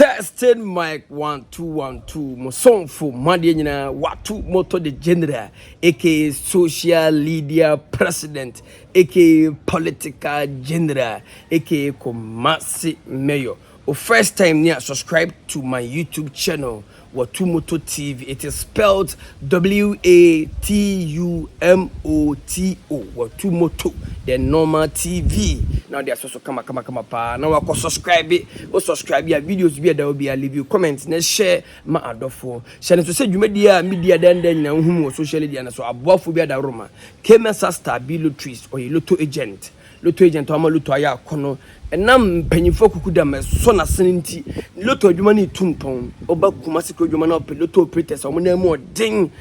Tested mic 1212. My song for Madiana Watumoto the general, aka social media president, aka political general, aka Kumasi mayor. First time near subscribe to my YouTube channel Watumoto TV. It is spelled Watumoto, Watumoto, the normal TV. Now there's also come pa. Now I can subscribe it. Or subscribe your videos be there will be a leave you comments and share my adofo. Shall to say you media then whom social media so above be the Roma. Came as a star be trees or a lotto agent. Lotto agent or Maluto aya kono. And nam pennyfo kukuda me so na senenti lotto adwuma tumpon oba kumasi ko adwuma na lotto operators omo mo ding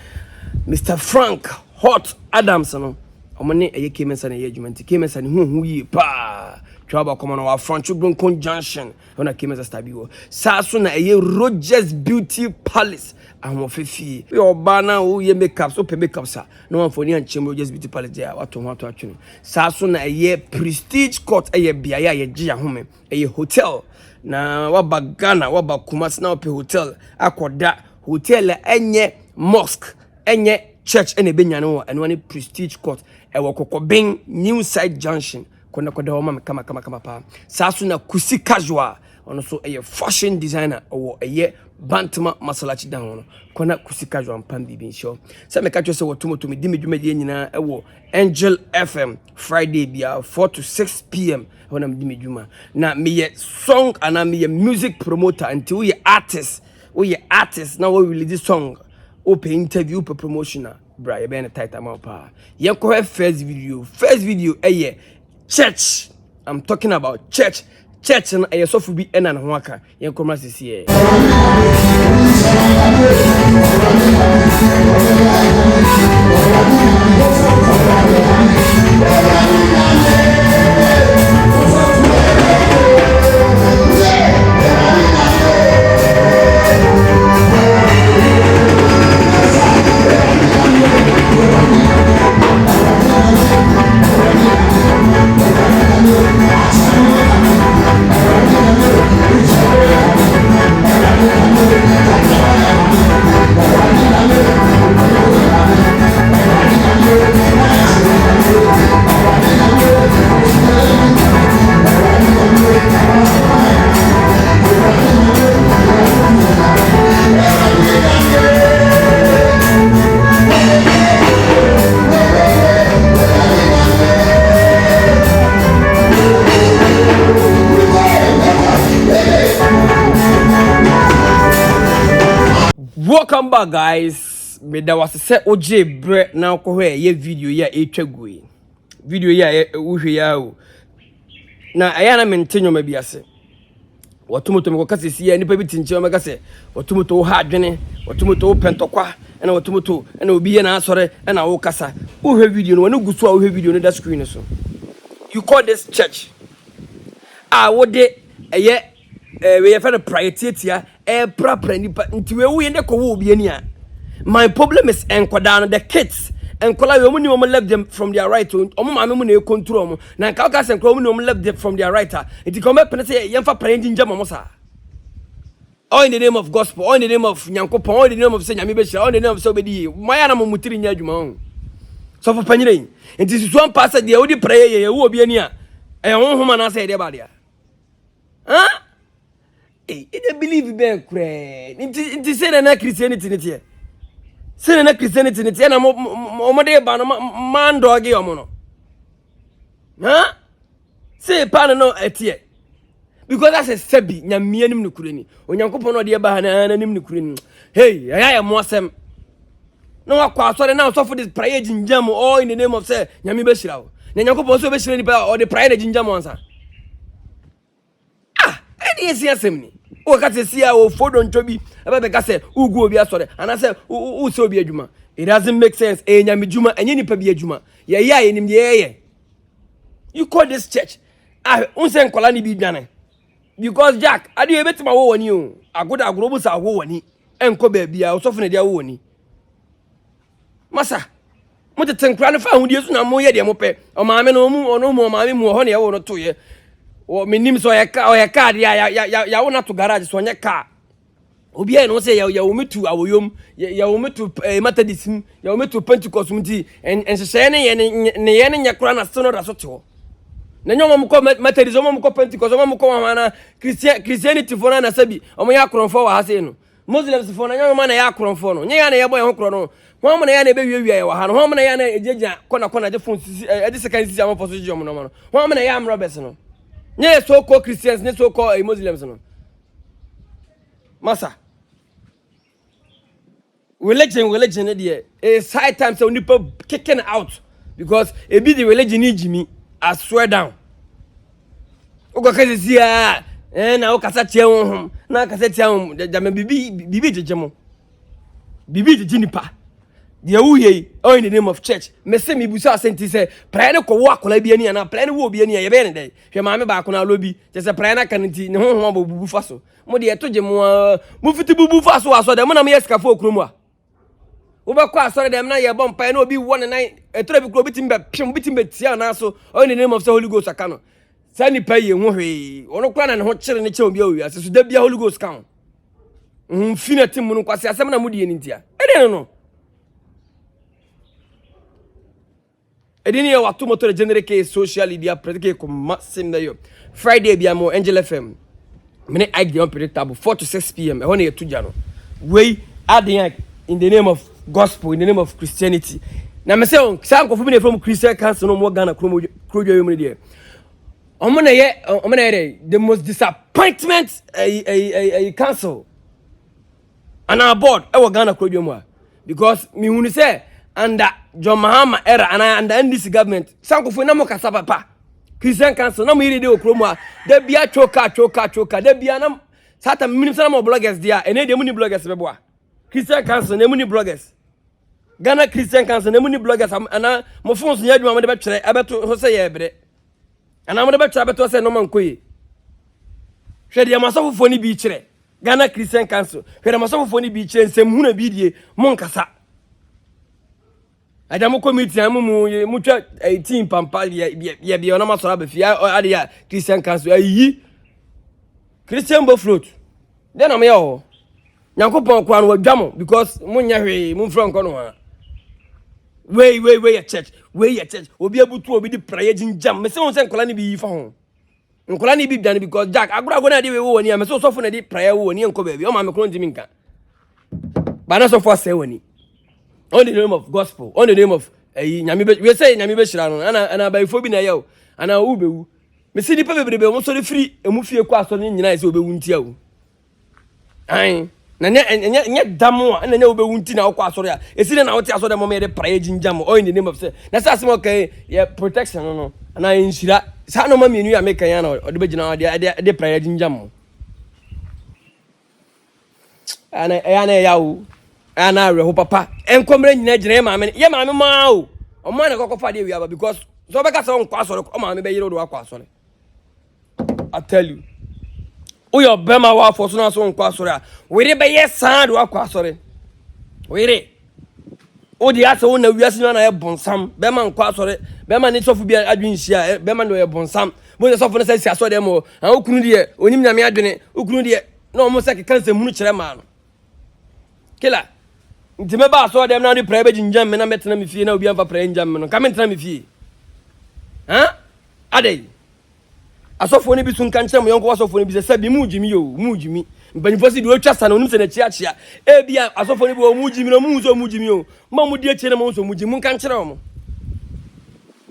Mr. Frank Hot Adams no omo ne eye kemensa na ye adwuma nti kemensa ne hu yi pa twaba koma na wa front chubron conjunction ona kemensa stabi wo sa so na eye Rogers Beauty Palace ahomofefi we oba na wo ye makeup so pe makeup sa no one for ni anchem Rogers Beauty Palace dia wato atwene sa so na eye Prestige Court eye bia ya ye gye ahome eye hotel na waba Ghana waba Kumasi na pe hotel akoda hotel enye mosque enye church ene benya no eno ne Prestige Court e wo Kokobeng New Side Junction kona koda wo ma kama pa sa so na Kusi Casual ono so eye fashion designer or eye Bantama masalachi down kona Kusi Casual pam bibi show se me catch say Watumoto me di medwumadi nyina ewo Angel FM Friday bia 4 to 6 p.m. when am di medwuma na me ye song and me ye music promoter until we artist now we release this song open interview per promotional bra ye be na tight amount pa ye ko first video church. I'm talking about church and a sofu bi ena na ho aka yen komra sisi Welcome back, guys. Me da was say oje bre na ko hwe ye video ya etwagui. Video ya uhwe ya o. Na aya na mentenyo ma biase. Watumoto me ko kase si ya nipa bi tinche ma kase. Watumoto wo ha adwene, Watumoto wo pentokwa, na Watumoto na obi ye na asore na wo kasa. Uhwe video no wonu gusu a uhwe video no da screen so. You call this church. Wo de eye we have a priority proper nipa nti we wo yende ko wo obi ani a my problem is enkwada no the kids enkwala we mu ni omo left them from their right omo ma mu na e control omo na nka ka sen mu ni omo left them from their right nti come pen say yemfa praying njama mo sa all in the name of gospel all in the name of nyankopon all in the name of say nyame be shira all in the name of so obedi maya na mo mutiri nya adwuma ho so for panyire nti susu am pass de wo di pray ye wo obi ani a e honhoma na say de ba de it don't believe ben kure nti say na Christianity nti say na Christianity nti na mo de ba no man dog e omo no say pa no etie because that's a sebi nyame anim no kure ni onyankopon no de ba na anim no kure ni hey aya mo asem no akwa so na so for this prayer jinjam all in the name of say nyame be shira wo na nyankopon so be shira ni pa or the prayer jinjam onsa yes asem ni o ka se sia o fodo ntobi ebe be ka se ugu obi asore ana se u se obi adwuma it doesn't make sense nyame dwuma enye nipa bi adwuma ye ya ye nim ye you call this church unse nkola ni bi dwane because Jack ade e betima wo woni o agoda agorobu sa wo woni enko ba bia o sofo ne dia wo woni masa mo te tenkra ne fa hu die su na mo ye de mo pe o maame no mu ono mo maame mu ho ne ye wo no to ye o menim so ya car ya wona to garage so nya car obi e no say ya wo metu awoyom ya wo metu matadisim ya wo metu pentecost mti en hye ne ye ne nya kura na so no da so te na nyoma mko methodism mko pentecost mko mana christianity fona na sabi omo ya kronfo wa hase no muslims fona nyoma na ya kronfo no nya ya na ye boy ho kro no ho mo na ya na be wiawia ye wa ha no ho mo na ya na ejeja kona je phone edi second sisi am for so jom no no ho mo na ya am robbers no nya so called christians ne so called muslims no masa religion there is high time so people kicking out because it be the religion need me I swear down. Ugo kazi siya na ukasa tia ho na kasa tia ho jame bibi jejemo. Bibi jejinipa. De wuye in the name of church. Me se me busa asenti se prayer ne ko wo akola bi ani na prayer ne wo bi ani ye be ne dai. Hwe ma me ba akona lobi. Je se prayer na kanti ne ho bubu faso. Mo de eto je mo fiti bubu faso aso de mo na me yeska fo okromu a. Ubakwa asore dem na ye bom pa na obi won na etro bi kro bitimbe pim bitimbe tia na so in the name of the Holy Ghost aka no sani pa ye ho hwe ono kra na ne ho kire ne che obi awi ase so da bia Holy Ghost kan fina tim mu no kwase asem na mudi eni ntia no edini ye Watumoto generate social media predict ko masim na yo Friday bia mo Angel FM mene I dey unpredictable 4 to 6 p.m. e ho na ye tuja no we aden in the name of gospel, in the name of Christianity. Now, I say, some of from Christian council no more Ghana the most disappointment a council and our board our Ghana because me when say under John Mahama era and under this government, some of no more papa Christian council no me dey okromo there be a choker there be a certain minister of bloggers there and they money bloggers beboa Christian council na muni bloggers Ghana Christian council na muni bloggers ana mo phones nya adwuma mo de be twere abeto ho se ye bre ana mo de be twere abeto se no man koyi hwe de masofofo ni bi kire Ghana Christian council hwe de masofofo ni bi kire nsem hu na bi die mo nkasa Adamu committee mu twa 18 pampal ye bi ona masora be fia ade ya Christian council ayi Christian bo float den am ye ho Yankopon kwa no wadwamo because munya hwe mu mfro nko no ha we a church obi abutu obi di prayer jinjam me se won se nkola ni bi fa ho nkola ni bi biane because jack agura na de we woni me so sofo na di prayer wo woni enko ba bi o ma me kro ndimi nka ba na sofo say woni on the name of gospel on the name of nyame we say nyame be shira no ana ba ifo bi na ye ana wo bewu me se di pa bebrebe mo so de free emu fie kwa so ni nyina se obewu ntia wo ai na nya damo na nya obewunti na okwa asore a esire na wote asore mo me de prayer jinjam in the name of say na sa asem okay ya protection no na inshira sa no ma mienu ya make yan na ode begina de prayer jinjam ana yawo ana re ho papa enkomre nyina gina ma me ye ma me ma o na kokofa de wi aba because so be ka so nkwa asore o ma me be yiro do akwa asore I tell you Uyo bema wa for so na so nkwa asore a we re be yes do akwa asore we re o di ase wona wiase na ye bonsam bema nkwa asore bema ni sofu bia adwinhia bema no ye bonsam bo sofu na say asore dem o an okunu de onim nyame adwene okunu de na o mo se kekanse munu kire ma no kila ntime ba asore dem na di prayer be jinjam me na metena me fie na obi amfa prayer jinjam me no ka metena me fie ha adai asofo ni bi sun kanche mo yonko asofo ni bi se sabi mujimi yo mujimi mbanifo si di otwa sana onim se na chiachia e bia asofo ni bi o mujimi no mu so mujimi yo ma mu die chire mo so mujimi mun kanche mo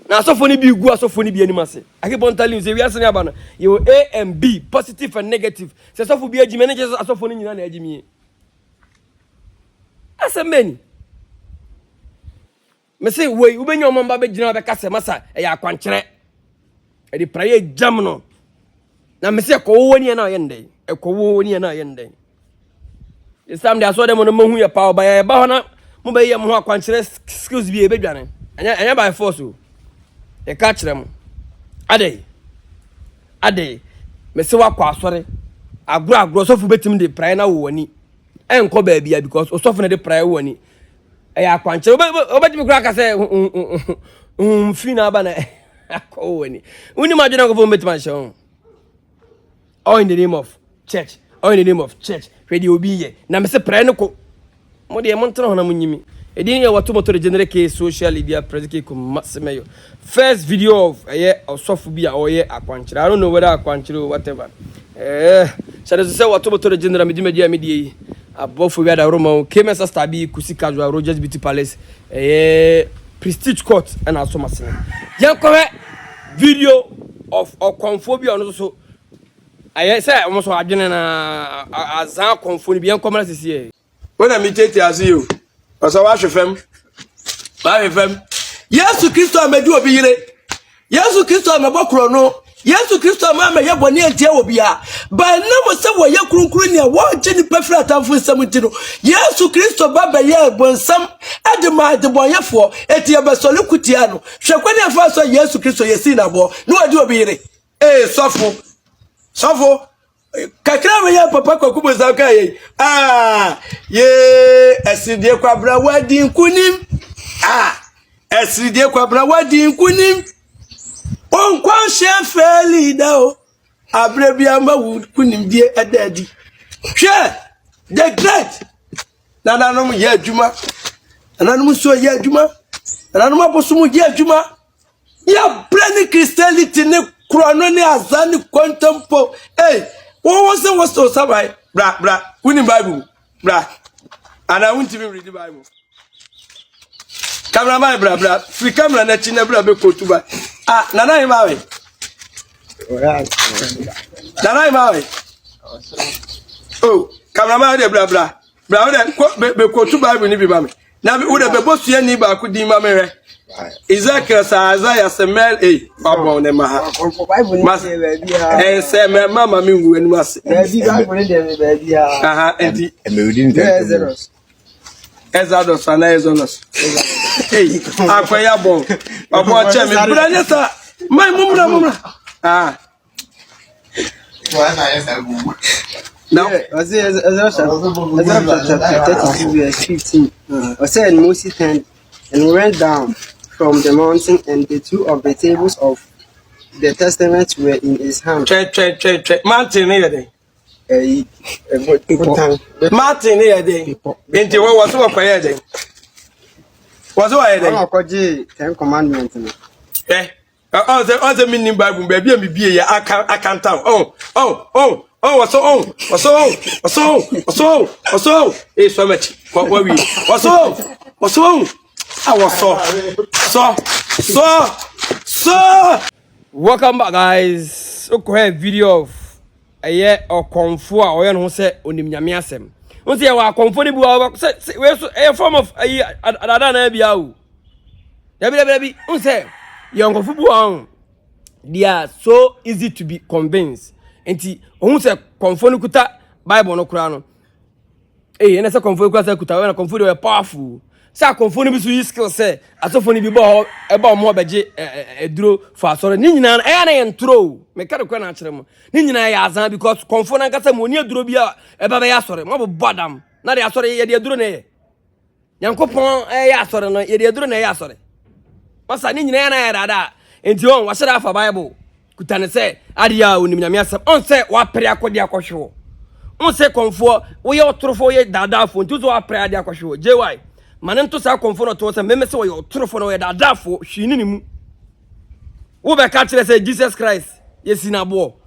na asofo ni bi gu asofo ni bi animase akebon tali se wi asene aba no yo A and B positive and negative se asofo bi agimi ne je asofo ni nyina na agimi asemeni me say we ubenya o mamba be gina be kase masa e ya kwanchere e di prayer jam no na me say ko woni na yende e ko woni na yende isam dia so dem no mahu ya pa ba ya ba hona mo be ye mo akwanchere skills bi e be dwane anya by force o e ka kire mo ade me say wa kwa asore agro so fu betim de prayer na wo woni enko ba bia because osofu na de prayer woni e ya kwanchere obetimi kura ka say fi na ba na akọ woni uni ma dwena ko fo betima hye all in the name of church, all in the name of church. Ready obi ye. Na me se pray no ko. Mo de mo ntana ho na mo nyimi. Edin ye Watumoto the general case social media president ko masemeyo. First video of osofu bi a oye akwanchire. I don't know whether akwanchire or whatever. Shall say Watumoto the general media abofo wi da Roma came as stabi kusi casual Rogers Beauty Palace. Prestige court and also masene. Yankome video of conphobia on so I say almost adwene na azan konfo bi yankome na sisi. When I meet you, Pastor Washfem, Bafem, Yesu Christo amedu obi yire. Yesu Christo amebokro no. Yesu Christo amama ye boni entia obi a. Ba na mo se wo ye krunkru ne wo gye ni pefra atamfo nsam ntino. Yesu Christo baba ye bonsam adema adeboyefo etie besole kutia no. Hwekwani afa so Yesu Christo yesi na bo. No adi obi yire. Sofo kakra me ya papa kwakubo zaka ye ye esidie kwabra wadi nkunim esidie kwabra wadi nkunim onkwan shefeli da o abrebia ma kunim die edadi hwe the great nananom ye adwuma nananom so ye adwuma nananom abosom ye adwuma ya brand Christianity ne krono ne azani contempo what was so sabai bra winning Bible bra and I won't even read the Bible. Cameraman bra free camera na chine bra be kotuba nana imawe oh cameraman de bra de be kotuba Bible ni bi ba me na be wo de be bosu ni ba ku di ma me re Ezekiel Isaiah Samuel Bible ne ma say me mama mi ngu enu ase Bible de be enti Exodus and Exodus akwaya bon obo che me bra ne sa mai mumra now was it chapter 15 was said Moses turned and went down from the mountain, and the two of the tables of the testament were in his hand. Mountain here day. Mountain here day. Into what was over here day? Was over here? 10 Commandments. All the meaning Bible, baby, and be I can't tell. What's so? It's so much. What were we? What's so? I was so. Welcome back, guys. Okay, video of a year or confu or no say onim nyame asem. Won say wa confu ni bu we so a form of ada na bia o. Dabi won say your confu bu they are so easy to be convinced. Enti won say confu ni kuta Bible no kura no. Na say confu kuta kuta we confu they powerful. Sa konfoni bi so yi skill say asofoni bi bo e ba mo beje eduro fa soro ni nyina na yentro me kare kwa na kire mo ni nyina ya azan because konfoni nkasa mo ni eduro bi a e ba ya soro mo bo bodam na de asoro ye de eduro na ye yankopon ya soro no ye de eduro na ye asoro masa ni nyina na ya dada enti on wa shara fa Bible kutane say adia onim nyame asem on say wa pere akodi akohwo on say konfo wo ye otorofo ye dada fo ntuzo wa pere adia akohwo jy manento sa konfo to say meme say wo ye otorofo no ye dada fo hwini ni mu wo be ka kire say Jesus Christ yesi na bo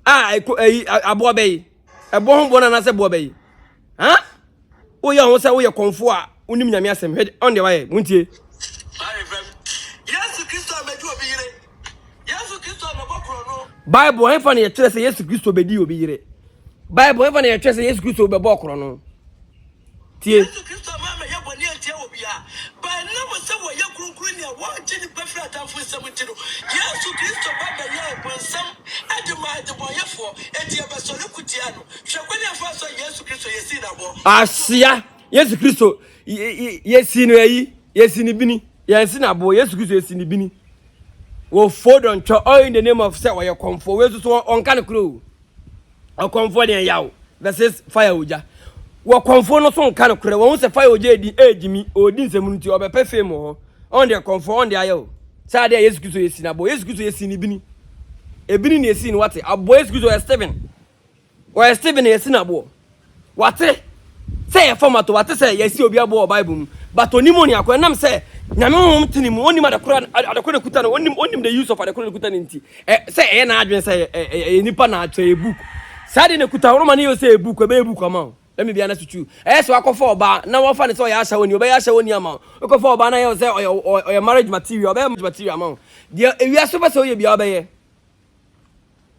abo be ebo ho bo na say bo be wo ye ho say wo ye konfo a onim nyame asem on the way muntie Yesu Christo amedu obi yire. Yesu Christo amebokro no. Bible hefa na ye kire say Yesu Christo bedi obi yire. Bible hefa na ye kire say Yesu Christo be bokro no. Tie. Yesu Christo mama ye boni entia obi a. Ba na mo se wo ye krunkru ne wo gye ni pefra atamfo nsam ntino. Yesu Christo baba ye bonsam adema adeboyefo etie besole kutia no. Hwekwani afa so Yesu Christo yesi na bo. Asia Yesu Christo yesi no yi yesi ni bini. Yes, na boy, yes, good in the bini. Well, food on all in the name of set where you come for. Where's so on kind of crew? I'll come for the yow. That says fire uja. Well, come for no some kind of crew. Once a fire uja, the age me or didn't say munity or be fame on their comfort on the ayo. Saturday, yes, good to yes, na boy, yes, good to yes in the bini. ebini na esi ni wate abo excuse o Stephen esi na abo wate say e format wate say yesi obi abo Bible but onimo ni akwa nam say nyame hom tinimu onim adakora kuta no onim the use of adakora kuta nti say e na adwen say nipa na atwa e book sade ne kuta Roma ne yo say e book e book ama let me be honest with you so akofo oba na wo fa ne say ya hya oba ya hya oni ama akofo oba na yo say oya marriage material oba marriage material ama dia ewia so fa say oye bia oba ye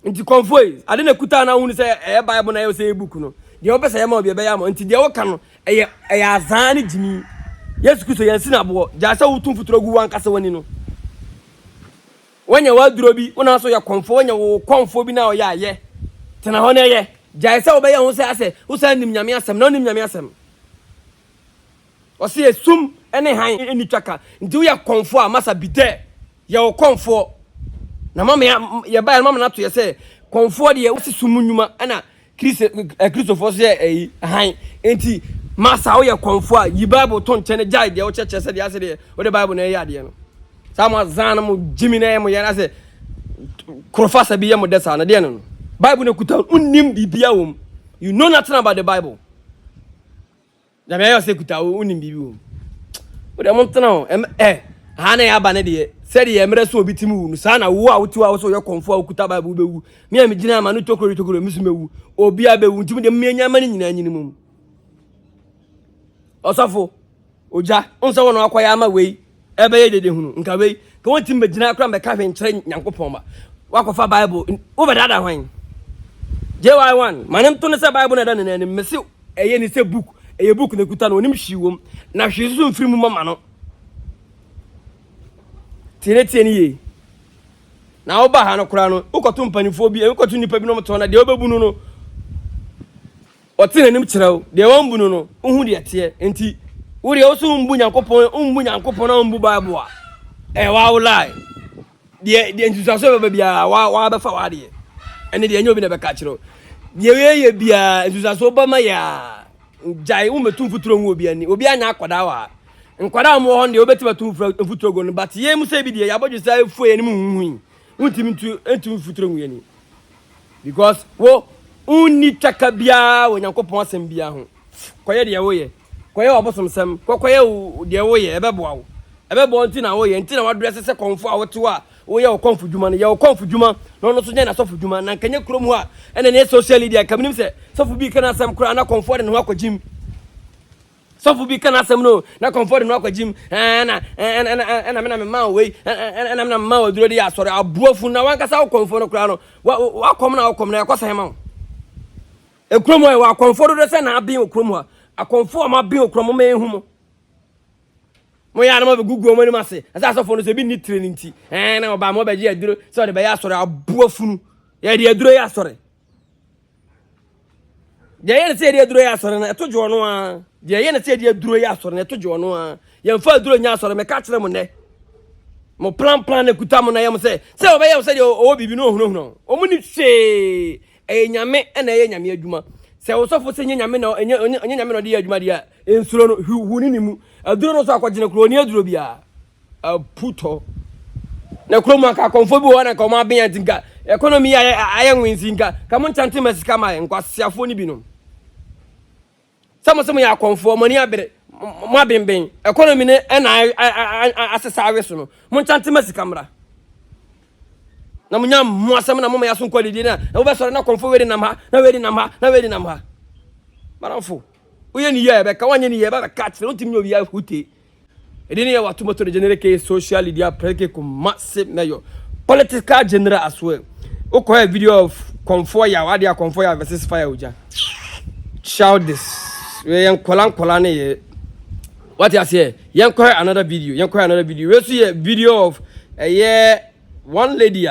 nti convoy ade ne kuta na hu ne say Bible na yo say e book no dia oba say ya ma obi be ya ma nti dia wo ka no azan ni jimi Yesu Kristo yansi na bo jasa wutum futuro gu wan kasa wani no wanya waduro bi wona so ya konfo wanya wo konfo bi na o ya ye tena ho na ye jasa obeya ho se ase wo sa nim nyame asem na onim nyame asem o se esum ene han eni twaka nti wo ya konfo a masa bide ya wo konfo na mama ya ba mama na to ye se konfo de wo se sumu nyuma ana Christopher se han enti masa wo ye konfo a yi Bible ton chene jai de wo cheche se de ase de wo de Bible na ya de no sama zana mo jimi na mo ya na se krofasa bi ye mo desa na de no Bible na kuta unnim bibia wom you know nothing about the Bible da me yo se kuta unnim bibi wom wo de mo tana ha na ya ba na de se de ye mere so obitimu no sa na wo a wotu a wo so ye konfo a kuta Bible bewu me a me gina ma no tokoro misu mewu obi a bewu ntimi de me nya ma ni nyina nyinimum Osafo oja onse wono akwaya ama wei ebe ye dede hunu nka wei ka won tim begina akra be ka hwe nkyere Nyankopon ba wakofa Bible wo be dada hwan JY1 manem to ne se Bible na da ne ne mese eye ni se book eye book ne kuta no onim hwiwom na hwe so mfiri mu mama no tie ni ye na wo ba ha no kura no ukoto mpanifo bi ukoto nipa bi no mto na de obebunu no otine nim kyerɛw de won bunu no uhu de ate enti wo de wo so mbu Nyankopon na mbu Bible a wa wo lie de ntusaso be bia wa be fa wa de ene de enyo bi na be ka kyerɛw de ye bia ntusaso ba ma ya jai wo metum futuro nwo obi anya akoda wa nkwada mo ho de obeti metum futuro go no but ye mu se bi de ya bodju sai fu ye ni mu hu untimi entum futuro nwo ye ni because wo uni takabia wo Nyankopon asem bia ho koye de wo ye koye obosom sem koye de wo ye ebebo nti na wo ye nti na wadress se konfo a woto a wo ye wo konfo djuma no ye wo konfo djuma no no so nya na sofo djuma na nkanye krom ho a ene ne social media kaminim se sofo bi kana asem kro na konfo de no akogim sofo bi kana asem no na konfo de no akogim na me ma we na me ma waduro de asore abuafu na wankasa wo konfo no kro no wakom na yakosa hema ekromo e wa konfo do se na abin okromo a konfo ma bin okromo me hu mo ya na ma be gugu mo ni mase asa asofo no se bi ni training ti na oba mo be je aduro so de be ya sore abuafunu ya de aduro ya sore de ye se de aduro ya sore na to jo no a de ye na se de aduro ya sore na to jo no a ye mfa aduro nya sore me ka kire mo ne mo plan na kuta mo na ye mo se oba ye mo se de o bibi no hunu o mu ni se nyame na ye nyame adwuma se wo sofo se nyame na nyame no de adwuma dia ensuro no huni ni mu aduro no so akogene kro ni aduro bia puto na kro mu aka konfo bi wona ka ma ben antinka economy aye nwinsinka ka mo ntante masika ma nkwasiafo ni bi no samo ya konfo mo ni abere mo abenben economy ne na asesa aweso no mo ntante masika mra na munya mo asem na mo ya so nkwalidi na wo be sore na konfo we di nam ha na we di nam ha maranfo uye ni ye be ka wanye ni ye be ka tire untimi no biya hute edini ye Watumoto the general ke social media preke ko massive mayor political general as well oko a video of konfo ya wade konfo ya versus fire uja shout this we yan kolan ne ye what you say yan ko another video we see a video of one lady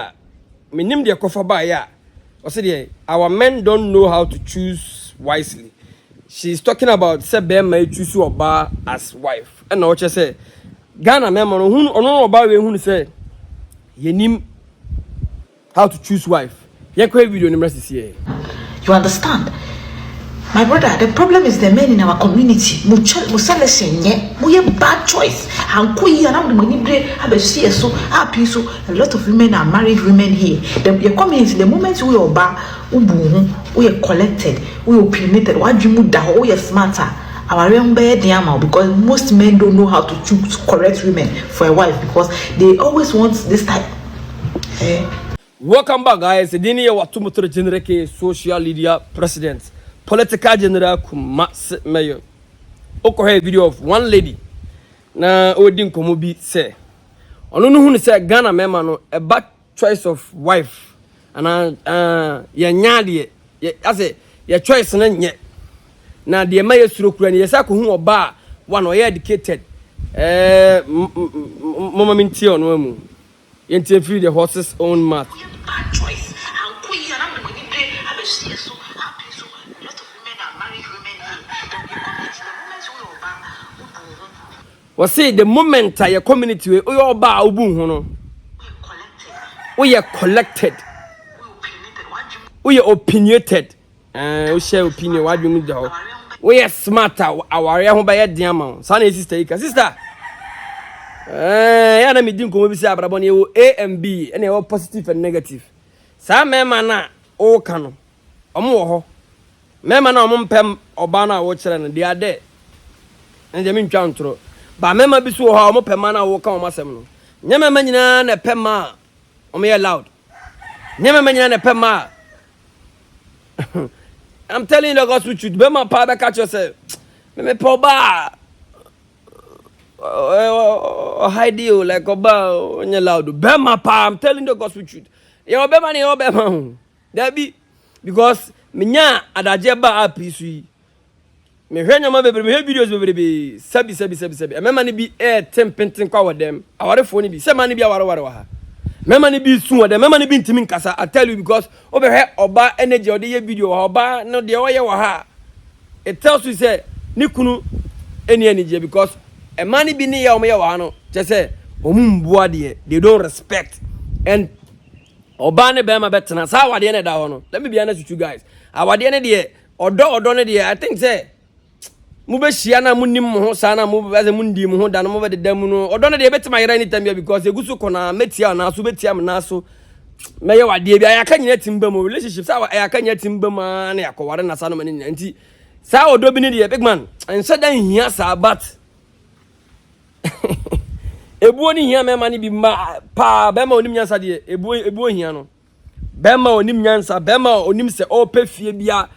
minim de kofa ba ya o say there our men don't know how to choose wisely. She's talking about say be ma choose oba as wife and na o che say Ghana men no hu ono oba we hu say yenim how to choose wife. Ye ko video ni mresi here. You understand? My brother, the problem is the men in our community. Selection, we have bad choice. And a lot of women are married women here. The community, the moment we are we are collected, we are opinionated, we are smarter. Our because most men don't know how to choose correct women for a wife because they always want this type. Welcome back, guys. Dini Watumoto General social media president, political general Kumas Mayor. Oko video of one lady. Na odin komobi say. Ono no hu say Ghana mema no a bad choice of wife. Ana ya nyaade ya say ya choice na nye. Na de maye suro kura ni yesa ko hu oba one oye educated. Mama minti ono amu. Yenti free the horse's own mouth. Bad choice. And queen and I'm going to play. I be see so happy. So a lot of women are married women here. We say the moment your community we all ba obu ho no. We are collected. We are opinionated. We share opinion what you mean do. We are smarter. Our area ho ba ye diama. Sana sister ika sister. Ya na me din ko bi say abrabo ne wo A and B and e positive and negative. Sa mema na o ka no. Omo wo ho. Mema na omo mpem oba na wo kire no they are there. And me ntwa ntro. Ba mema bi so ho omo pema na wo ka omo asem no. Nya mema nyina na pema omo ye loud. Nya mema nyina na pema. I'm telling you the gospel truth. Be my pa be catch yourself. Me po ba hide you like oba onye loud. Be my pa, I'm telling the gospel truth. You be man you be man. That be because me nya adaje ba api su yi. Me hwenya ma bebre me videos bebre sabi. E me man bi tempting kwa wodem. Aware fo ni bi. Se man bi aware wa ha. Me man bi su wodem. Me man bi ntimi nkasa. I tell you because obe he oba energy ode ye video oba no de oye wa ha. It tells you say ni kunu any energy because a man bi ni ya o me ya wa no. Je say omumboa de they don't respect and oba ne be ma betena sa awade ne da ho no. Let me be honest with you guys. Awade ne de odo ne de I think say mu be hia na mu nim ho sa na mu be ze mu ndi mu ho da no mu be de dam no odo ne de betima yera ni tambia because egusu kona metia na so betia na so me ye wade bia ya ka nyina timba mu relationship sa ya ka nyina timba ma na yakoware na sa no mani nti sa odo bi ne de big man ense dan hia sa but ebuo ni hia me ma ni bi ma pa be ma onim nyansa de ebuo hia no be ma onim nyansa be ma onim se o pe fie bia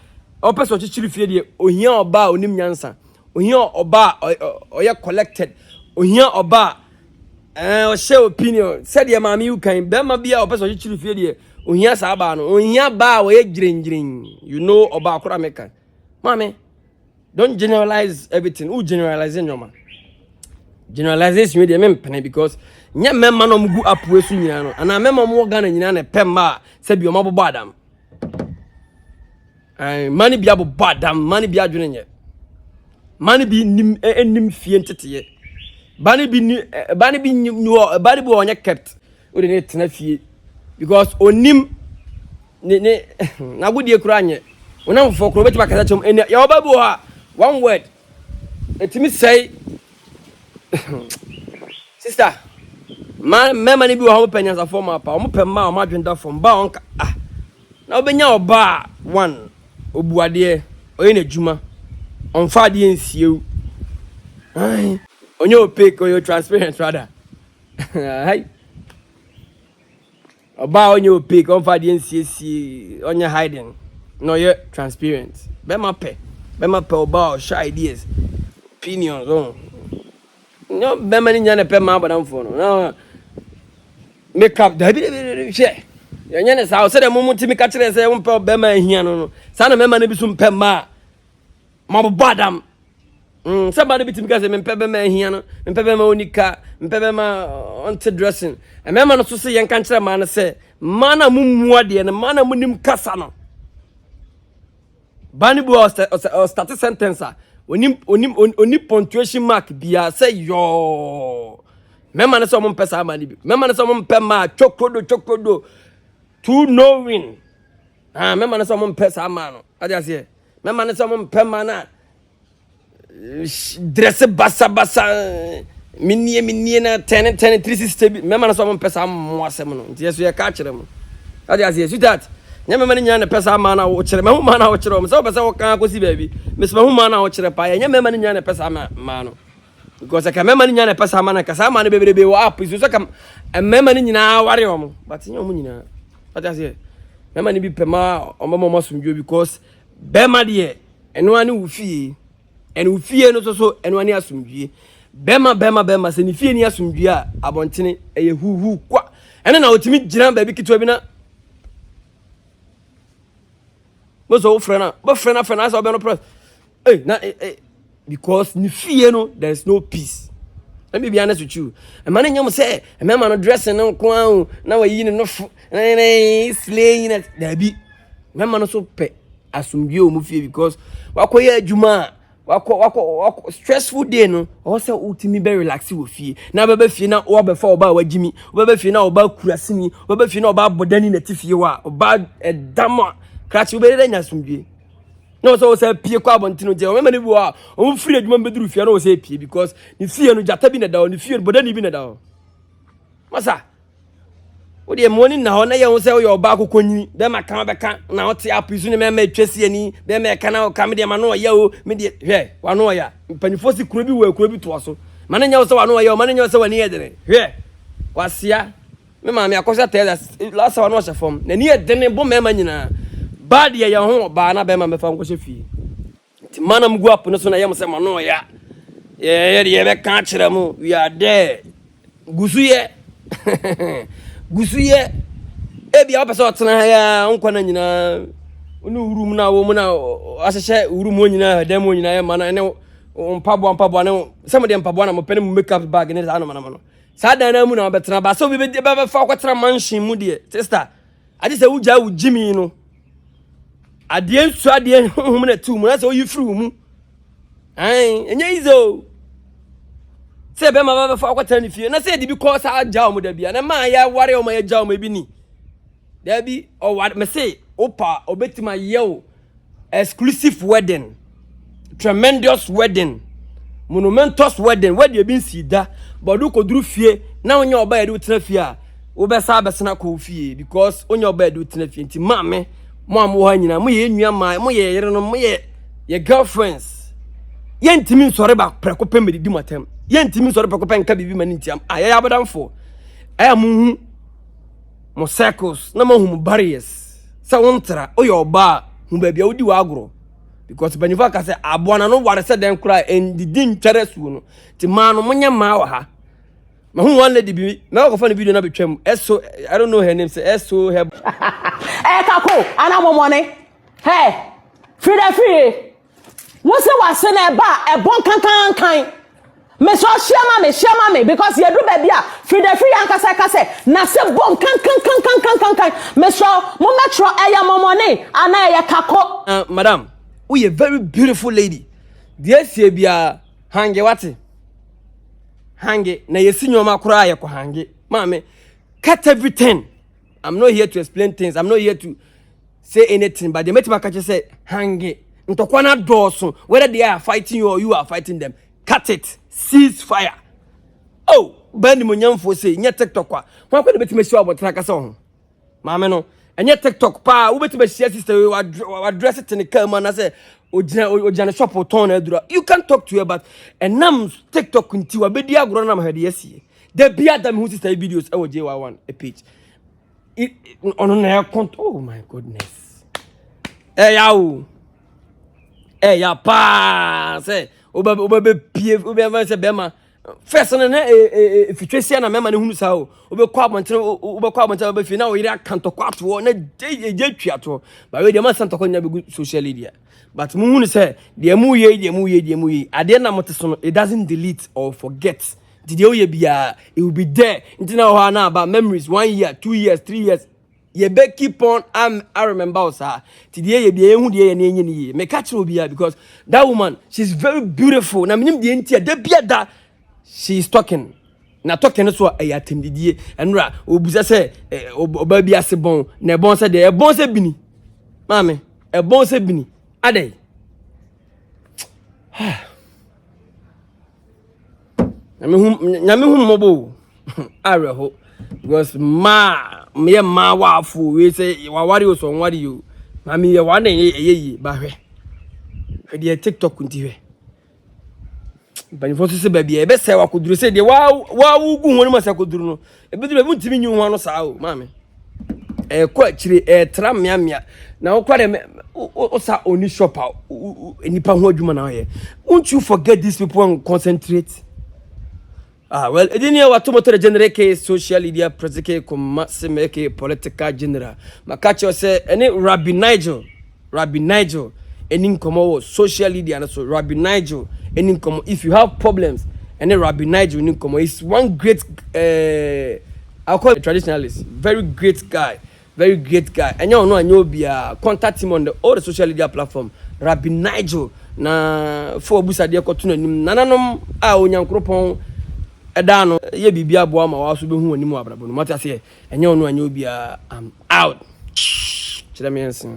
o pe so chichiri fie de ohia oba onim nyansa ohia oba oye collected ohia oba o share opinion said ya mami you kan be ma bia o pe so chichiri fie de ohia sa ba no ohia ba oye girengiren you know oba akura meka mami don't generalize everything who generalizing your man generalization wey dey me mpene because nya memma no mgu apu esu nyina no ana memma mo Ghana nyina na pemma se bi o mabobo adam mani bia bobo adam mani bia dwene nye mani bi nim fie ntete bani bi onye kept o de ne tena fie because onim ne na godie kura anye onam fo kro beti bakasa chom ene ya obabu ha one word etimi say sister man mema ni bi wo ho penyansa form apa o mo pemma o ma dwenda form ba onka na obenya oba one obuade oye na djuma onfa de ensieu ai onye opaque oyo transparent rather hai oba onye opaque onfa de ensiesi onye hiding no ye transparent be ma pe oba o share ideas opinions on no be many nyane pe ma badam fo no make up da bi share ya nyane sa o se de mumuti mi ka kire se wo pe be ma hia no sa na mema na bi so mpe ma badam se ba de bi timi ka se mpe be ma hia no mpe be ma onika mpe be ma on dressing e mema no so se yen ka kire ma na se mana mummu ade ne mana munim kasa no bani bu o start sentence oni punctuation mark bia say yo mema na so mo pesa ma ni bi mema na so mo pema chokrodo to knowing mema na so mo pesa ma no ade ase me man some permanent dress basa minnie na 10 360 me man some pesa mo asem no nti yeso ye ka kire mo ade as you that nya me man nya na pesa ma na wo kire me hu ma na wo kire mo so pesa wo kan akosi baby me so hu ma na wo kire pa nya me man nya na pesa ma no because ka me man nya na pesa ma na ka sa ma na bebrebe wo app so ka me man nyina ware o but nya mo nyina ade as me man bi pema o mo sumdwo because be ma de eno ani wo fie eno wo fie no so eno ani asumdwie bema se ni fie ni asumdwie a abontene eye huhu kwa ene na otimi gina ba bi kitwa bi na mo so frena so be no press na because ni fie no there is no peace. Let me be honest with you. A man nyam say a man no dressing no kwa na wa yi no slaying it there be man so pe asumdwie o mu fie because wakoye adwuma wako stressful day no o say ultimi be relax wo fie na baba fie na wo be fa oba wagimi wo baba fie na oba kurasini wo baba fie na oba bodani na tifie wa oba edama krachi wo be dey nyasumdwie no so say pie kwa abontino je o mema bi wa o free adwuma beduru fie na o say pie because ni fie no jata bi na da o ni fie bodani bi na da o masa o de money na ho na ye ho say o yo ba akokonyini be maka be kan na o te apisu ni mema twesi ani be me ka na o ka me de ma no ya o me de hwe wa no ya mpanifo si kuro bi wa kuro bi to so ma na nya o say wa no ya o ma na nya o say wa ni ye de hwe wasia me ma me akosa tell last wa no sha form na ni ye de ne bo mema nyina bad ye ya ho ba na be ma me fa nko she fie ti mana mgu apo no so na ye mo say ma no ya ye be kan kire mu we are there gusuye gusuye ebia opese otena ya nkwa na nyina onu urum na wo mu na asese urum onyina dem onyina ya mana ne mpabo na some dem mpabo na mo pene mu makeup bag ne za no mana no sa dan na mu na obetena ba so be fa kwatena mansion mu de sister ade se wuja wujimi no ade nsu ade hum na tu mu na se oyifru mu enye izo se be ma ba fa kwatena ni fie na se de bi ko sa aja o mu da bia na ma ya ware o ma ya ja o ma bi ni da bi o wa me se opa obetima yew exclusive wedding, tremendous wedding, monumentous wedding where they been see that but do kodru fie na onye oba edu tena fie a wo be sa besena ko fie because onye oba edu tena fie nti maame mo am wo hanyina mo ye nua ma mo ye yere no mo ye girlfriends ye ntimi nsore ba preko pemedi di matem ye ntimi nsore preko pen ka bibi mani ntiam ya abadamfo aya mu mo circles na mo hu barriers sa wontra oye oba hu ba bia odi wa agro because banifa ka say aboana no ware say den kura en didin twere suo no ti ma no munya ma wa ha ma hu one lady bi na ko fa no video na betwam eso I don't know her name say eso her kako ana momone hey free won say wa se na ba e bon kan me so share me because you do baby a free ankasa na se bon kan me so mo metro eya momone ana eya kako madam we a very beautiful lady dear see bia hange wate hange na yesi nyoma kura ye ko hange mame cut everything. I'm not here to explain things, I'm not here to say anything, but the metima catch say hange ntokwa na doso whether they are fighting you or you are fighting them, cut it, cease fire. Oh bani mo nyamfo say nya TikTok kwa kwa de betima shi obotra kasa ho mame no enye TikTok pa wo betima share sister wa dress it in the camera na say ojana shop ton na dura. You can talk to her but enam TikTok nti wa bedi agro na mahade yesi the bia them who sister videos e wo JY1 a page on na account. Oh my goodness ya pa say oba pie oba say bema first na fitwesia na mema ne hunu sa oba kwa abontere oba fi na o yire akanto kwato na je twato ba we de man santo konya be social media but mu hunu say de mu ye ade na moteso no it doesn't delete or forget. Did you be it will be there until now about memories 1 year 2 years 3 years ye be keep on. I remember also today ye be hu de ye ni me catch will be because that woman she's very beautiful na minim de ntia da bia da she is talking na talking so ayatem didie enra obuza say oba bia se bon na bon se de e bon se bini mame e bon se bini adey nyame hu mobo areho because me ma wafu we say wawari o so nwari yo mami ye wan eyeyi ba hwe de TikTok nti hwe bani fo so se ba bia e be se wakoduru se de wa gu honu ma se koduru no e be duru e ntimi nyu ho no sa o mami ko akire tra mia na wo kware o sa oni shop enipa ho adwuma na ye won't you forget these people and concentrate. Well, Edinia Watumoto generate social media presike make political general. Makacho say any Rabbi Nigel, any komo social media and so Rabbi Nigel, any komo if you have problems, any Rabbi Nigel any komo is one great I'll call it traditionalist, very great guy. And you know and you'll be contact him on all the social media platform. Rabbi Nigel na for busa dia kotuna nim nananom a onyankropon edano ye bibia boa ma waso behu animu abrabo no mata se enye onu anya obi I'm out. Chira me ensin.